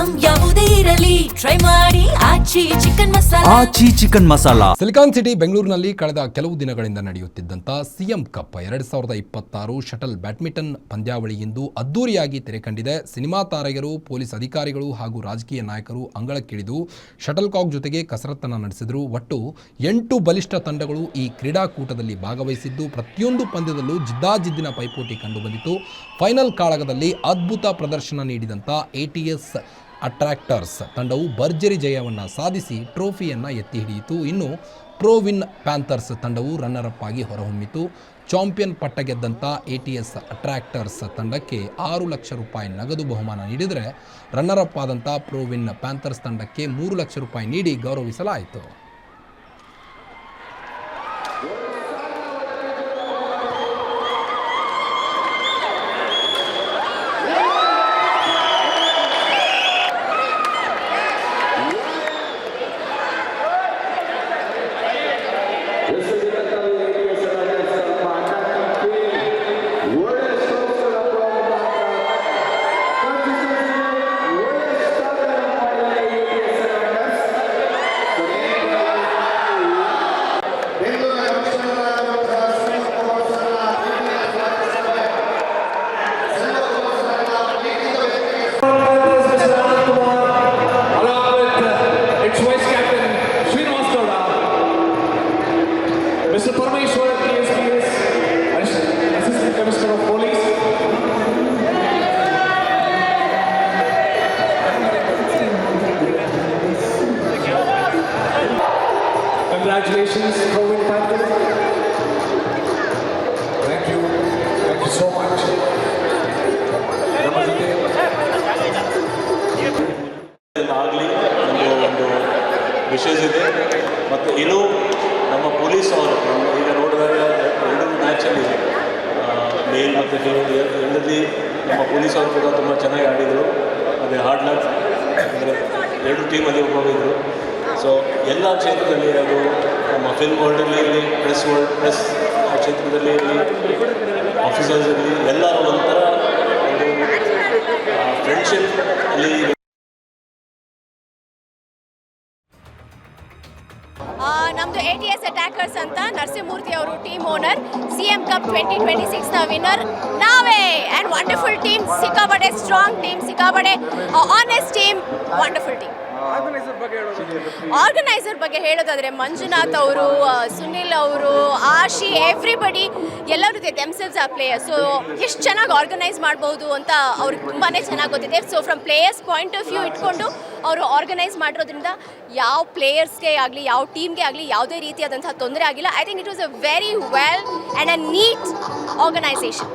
Item ಯಾವುದೇ ಇರಲಿ try ಮಾಡಿ ಆಚಿ ಚಿಕನ್ ಮಸಾಲಾ. ಸಿಲಿಕಾನ್ ಸಿಟಿ ಬೆಂಗಳೂರಿನಲ್ಲಿ ಕಳೆದ ಕೆಲವು ದಿನಗಳಿಂದ ನಡೆಯುತ್ತಿದ್ದಂಥ ಸಿಎಂ ಕಪ್ 2026 ಶಟಲ್ ಬ್ಯಾಡ್ಮಿಂಟನ್ ಪಂದ್ಯಾವಳಿ ಇಂದು ಅದ್ದೂರಿಯಾಗಿ ತೆರೆ ಕಂಡಿದೆ. ಸಿನಿಮಾ ತಾರೆಯರು, ಪೊಲೀಸ್ ಅಧಿಕಾರಿಗಳು ಹಾಗೂ ರಾಜಕೀಯ ನಾಯಕರು ಅಂಗಳಕ್ಕಿಳಿದು ಶಟಲ್ ಕಾಕ್ ಜೊತೆಗೆ ಕಸರತ್ತನ್ನು ನಡೆಸಿದರು. ಒಟ್ಟು 8 ಬಲಿಷ್ಠ ತಂಡಗಳು ಈ ಕ್ರೀಡಾಕೂಟದಲ್ಲಿ ಭಾಗವಹಿಸಿದ್ದು ಪ್ರತಿಯೊಂದು ಪಂದ್ಯದಲ್ಲೂ ಜಿದ್ದಾಜಿದ್ದಿನ ಪೈಪೋಟಿ ಕಂಡುಬಂದಿತು. ಫೈನಲ್ ಕಾಳಗದಲ್ಲಿ ಅದ್ಭುತ ಪ್ರದರ್ಶನ ನೀಡಿದಂಥ ATS ಅಟ್ರಾಕ್ಟರ್ಸ್ ತಂಡವು ಭರ್ಜರಿ ಜಯವನ್ನು ಸಾಧಿಸಿ ಟ್ರೋಫಿಯನ್ನು ಎತ್ತಿ ಹಿಡಿಯಿತು. ಇನ್ನು ಪ್ರೋವಿನ್ ಪ್ಯಾಂಥರ್ಸ್ ತಂಡವು ರನ್ನರ್ ಅಪ್ ಆಗಿ ಹೊರಹೊಮ್ಮಿತು. ಚಾಂಪಿಯನ್ ಪಟ್ಟ ಗೆದ್ದಂಥ ATS ಅಟ್ರಾಕ್ಟರ್ಸ್ ತಂಡಕ್ಕೆ 6 ಲಕ್ಷ ರೂಪಾಯಿ ನಗದು ಬಹುಮಾನ ನೀಡಿದರೆ, ರನ್ನರ್ ಅಪ್ ಆದಂಥ ಪ್ರೋವಿನ್ ಪ್ಯಾಂಥರ್ಸ್ ತಂಡಕ್ಕೆ 3 ಲಕ್ಷ ರೂಪಾಯಿ ನೀಡಿ ಗೌರವಿಸಲಾಯಿತು. Mr. Parmeshwar, PSPS, Assistant Commissioner of Police. Congratulations, Provin Panthers. Thank you so much. Namaste. ಆಗಲಿ ಒಂದು ವಿಶೇಷ ಇದೆ. ಮತ್ತು ಇನ್ನೂ ನಮ್ಮ ಪೊಲೀಸ್ ಅವರು ಈಗ ನೋಡಿದಾಗ 2 ಮ್ಯಾಚಲ್ಲಿ ಮೇಲ್ ಮತ್ತು ಫೀಮೇಲ್ ಎರಡರಲ್ಲಿ ನಮ್ಮ ಪೊಲೀಸ್ ಅವರು ಕೂಡ ತುಂಬ ಚೆನ್ನಾಗಿ ಆಡಿದರು. ಅದೇ ಹಾರ್ಡ್ ಲಕ್ ಅಂದರೆ 2 ಟೀಮಲ್ಲಿ ಒಬ್ಬೊಬ್ಬರು. ಸೊ ಎಲ್ಲ ಕ್ಷೇತ್ರದಲ್ಲಿ ಅದು ನಮ್ಮ ಫಿಲ್ಮ್ ವರ್ಲ್ಡಲ್ಲಿ ಇರಲಿ, ಪ್ರೆಸ್ ಕ್ಷೇತ್ರದಲ್ಲಿ ಇರಲಿ, ಆಫೀಸರ್ಸ್ ಇರಲಿ, ಎಲ್ಲರೂ ಒಂಥರ ಒಂದು ಫ್ರೆಂಡ್ಶಿಪ್ ಅಲ್ಲಿ. ನಮ್ಮದು ATS ಅಟ್ಯಾಕರ್ಸ್ ಅಂತ ನರಸಿಂಹಮೂರ್ತಿ ಅವರು ಟೀಮ್ ಓನರ್. CM ಕಪ್ 2026ನ ವಿನ್ನರ್ ನಾವೇ. ಆ್ಯಂಡ್ ವಂಡರ್ಫುಲ್ ಟೀಮ್, ಸಿಕ್ಕಾಪಟ್ಟೆ ಸ್ಟ್ರಾಂಗ್ ಟೀಮ್, ಸಿಕ್ಕಾಪಟ್ಟೆ honest team, wonderful team. Organiser ಬಗ್ಗೆ ಹೇಳೋದಾದರೆ ಮಂಜುನಾಥ್ ಅವರು, ಸುನಿಲ್ ಅವರು, ಆಶಿ, ಎವ್ರಿಬಡಿ ಎಲ್ಲರೂ ದೆಮ್ಸೆಲ್ಸ್ ಆ ಪ್ಲೇಯರ್ಸ್. ಸೊ ಎಷ್ಟು ಚೆನ್ನಾಗಿ ಆರ್ಗನೈಸ್ ಮಾಡ್ಬೋದು ಅಂತ ಅವ್ರಿಗೆ ತುಂಬಾ ಚೆನ್ನಾಗಿ ಗೊತ್ತಿದೆ. So from players point of view ಇಟ್ಕೊಂಡು ಅವರು ಆರ್ಗನೈಸ್ ಮಾಡಿರೋದ್ರಿಂದ ಯಾವ ಪ್ಲೇಯರ್ಸ್ಗೆ ಆಗಲಿ, ಯಾವ ಟೀಮ್ಗೆ ಆಗಲಿ ಯಾವುದೇ ರೀತಿಯಾದಂಥ ತೊಂದರೆ ಆಗಿಲ್ಲ. I think it was a very well and a neat organisation.